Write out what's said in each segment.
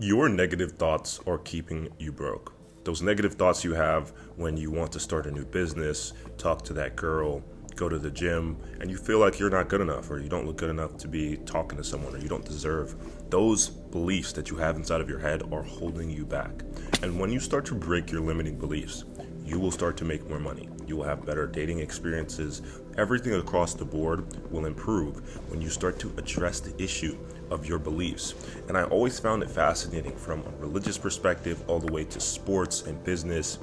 Your negative thoughts are keeping you broke. Those negative thoughts you have when you want to start a new business, talk to that girl, go to the gym, and you feel like you're not good enough or you don't look good enough to be talking to someone or you don't deserve. Those beliefs that you have inside of your head are holding you back. And when you start to break your limiting beliefs, you will start to make more money. You will have better dating experiences. Everything across the board will improve when you start to address the issue of your beliefs. And I always found it fascinating from a religious perspective all the way to sports and business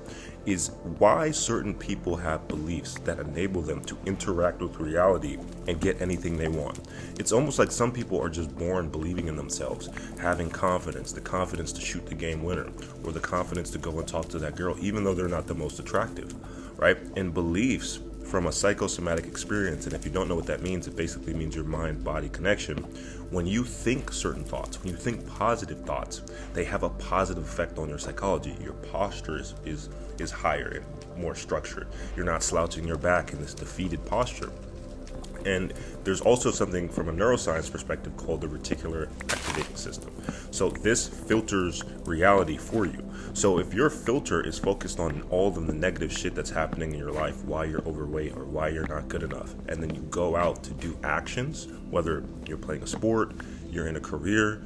is why certain people have beliefs that enable them to interact with reality and get anything they want. It's almost like some people are just born believing in themselves, having confidence, the confidence to shoot the game winner, or the confidence to go and talk to that girl, even though they're not the most attractive, right? And beliefs from a psychosomatic experience, and if you don't know what that means, it basically means your mind-body connection. When you think certain thoughts, when you think positive thoughts, they have a positive effect on your psychology. Your posture is higher and more structured. You're not slouching your back in this defeated posture. And there's also something from a neuroscience perspective called the reticular activating system. So this filters reality for you. So if your filter is focused on all of the negative shit that's happening in your life, why you're overweight or why you're not good enough, and then you go out to do actions, whether you're playing a sport, you're in a career,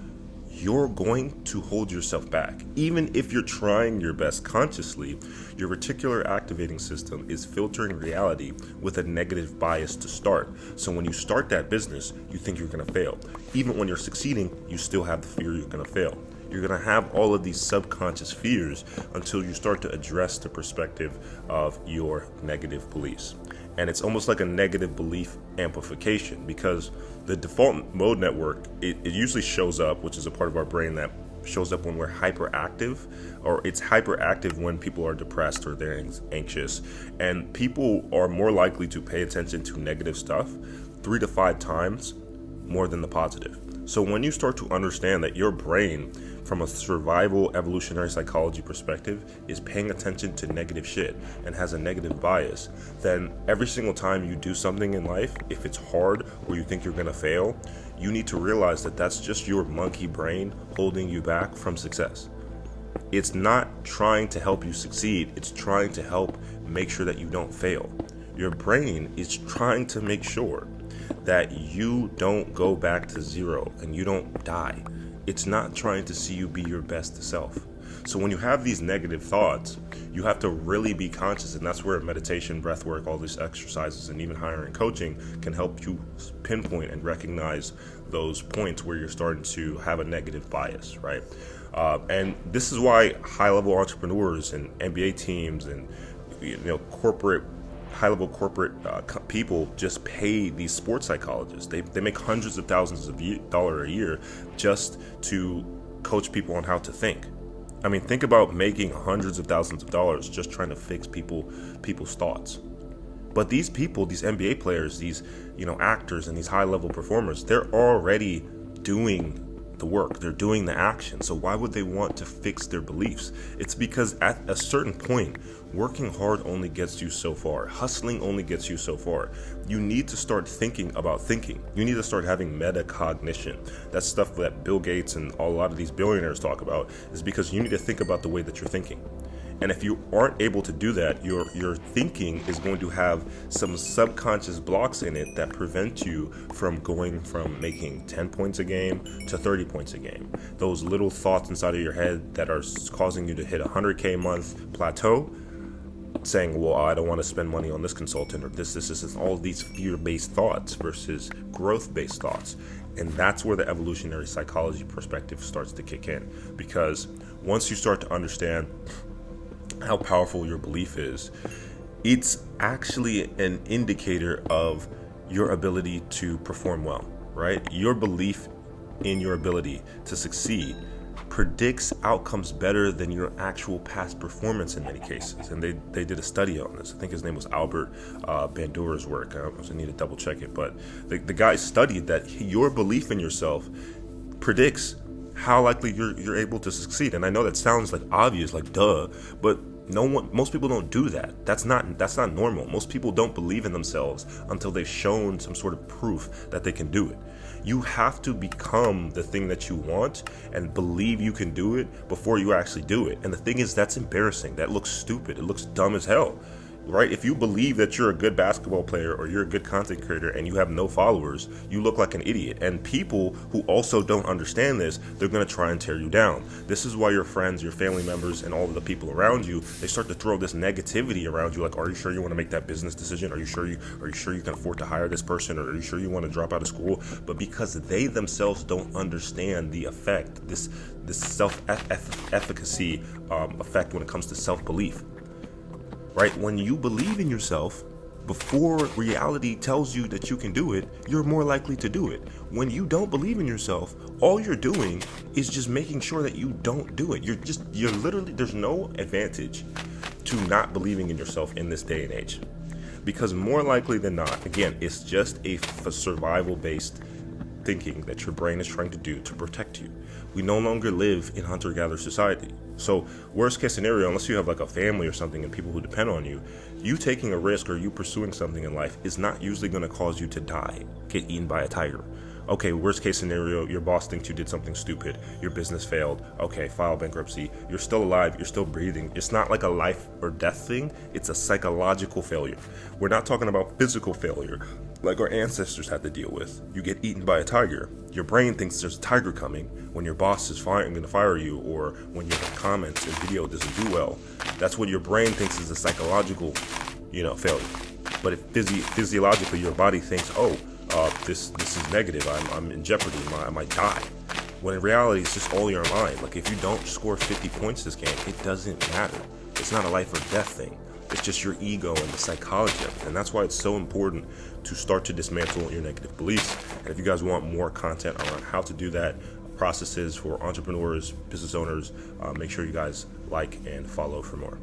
you're going to hold yourself back. Even if you're trying your best consciously, your reticular activating system is filtering reality with a negative bias to start. So when you start that business, you think you're gonna fail. Even when you're succeeding, you still have the fear you're gonna fail. You're going to have all of these subconscious fears until you start to address the perspective of your negative beliefs. And it's almost like a negative belief amplification because the default mode network, it usually shows up, which is a part of our brain that shows up when we're hyperactive, or it's hyperactive when people are depressed or they're anxious. And people are more likely to pay attention to negative stuff 3 to 5 times more than the positive. So when you start to understand that your brain, from a survival evolutionary psychology perspective, is paying attention to negative shit and has a negative bias, then every single time you do something in life, if it's hard or you think you're gonna fail, you need to realize that that's just your monkey brain holding you back from success. It's not trying to help you succeed, it's trying to help make sure that you don't fail. Your brain is trying to make sure that you don't go back to zero and you don't die. It's not trying to see you be your best self. So when you have these negative thoughts, you have to really be conscious, and that's where meditation, breath work, all these exercises, and even hiring coaching can help you pinpoint and recognize those points where you're starting to have a negative bias, right? And this is why high-level entrepreneurs and MBA teams and high-level corporate people just pay these sports psychologists. They make hundreds of thousands of dollars a year just to coach people on how to think. I mean, think about making hundreds of thousands of dollars just trying to fix people's thoughts. But these people, these NBA players, these actors and these high-level performers, they're already doing the work, they're doing the action. So why would they want to fix their beliefs? It's because at a certain point, working hard only gets you so far. Hustling only gets you so far. You need to start thinking about thinking. You need to start having metacognition. That's stuff that Bill Gates and a lot of these billionaires talk about, is because you need to think about the way that you're thinking. And if you aren't able to do that, your thinking is going to have some subconscious blocks in it that prevent you from going from making 10 points a game to 30 points a game. Those little thoughts inside of your head that are causing you to hit a 100K month plateau, saying, well, I don't want to spend money on this consultant or this, all these fear-based thoughts versus growth-based thoughts. And that's where the evolutionary psychology perspective starts to kick in. Because once you start to understand how powerful your belief is, it's actually an indicator of your ability to perform well, right? Your belief in your ability to succeed predicts outcomes better than your actual past performance in many cases. And they did a study on this. I think his name was Albert Bandura's work. I need to double check it, but the guy studied that your belief in yourself predicts how likely you're able to succeed. And I know that sounds like obvious, like duh, but most people don't do that. That's not normal. Most people don't believe in themselves until they've shown some sort of proof that they can do it. You have to become the thing that you want and believe you can do it before you actually do it. And the thing is, that's embarrassing. That looks stupid. It looks dumb as hell. Right? If you believe that you're a good basketball player or you're a good content creator and you have no followers, you look like an idiot. And people who also don't understand this, they're going to try and tear you down. This is why your friends, your family members, and all of the people around you, they start to throw this negativity around you. Like, are you sure you want to make that business decision? Are you sure you can afford to hire this person? Or are you sure you want to drop out of school? But because they themselves don't understand the effect, this self-efficacy effect when it comes to self-belief. Right? When you believe in yourself, before reality tells you that you can do it, you're more likely to do it. When you don't believe in yourself, all you're doing is just making sure that you don't do it. You're literally, there's no advantage to not believing in yourself in this day and age. Because more likely than not, again, it's just a survival-based thinking that your brain is trying to do to protect you. We no longer live in hunter-gatherer society. So worst case scenario, unless you have like a family or something and people who depend on you, you taking a risk or you pursuing something in life is not usually going to cause you to die, get eaten by a tiger. Okay, worst case scenario, your boss thinks you did something stupid, your business failed, okay, file bankruptcy, you're still alive, you're still breathing. It's not like a life or death thing, it's a psychological failure. We're not talking about physical failure like our ancestors had to deal with. You get eaten by a tiger. Your brain thinks there's a tiger coming when your boss is going to fire you, or when your comments and video doesn't do well. That's what your brain thinks is a psychological, failure. But if physiologically your body thinks, this is negative, I'm in jeopardy, I might die. When in reality, it's just all your mind. Like, if you don't score 50 points this game, it doesn't matter. It's not a life or death thing. It's just your ego and the psychology of it. And that's why it's so important to start to dismantle your negative beliefs. And if you guys want more content around how to do that, processes for entrepreneurs, business owners, make sure you guys like and follow for more.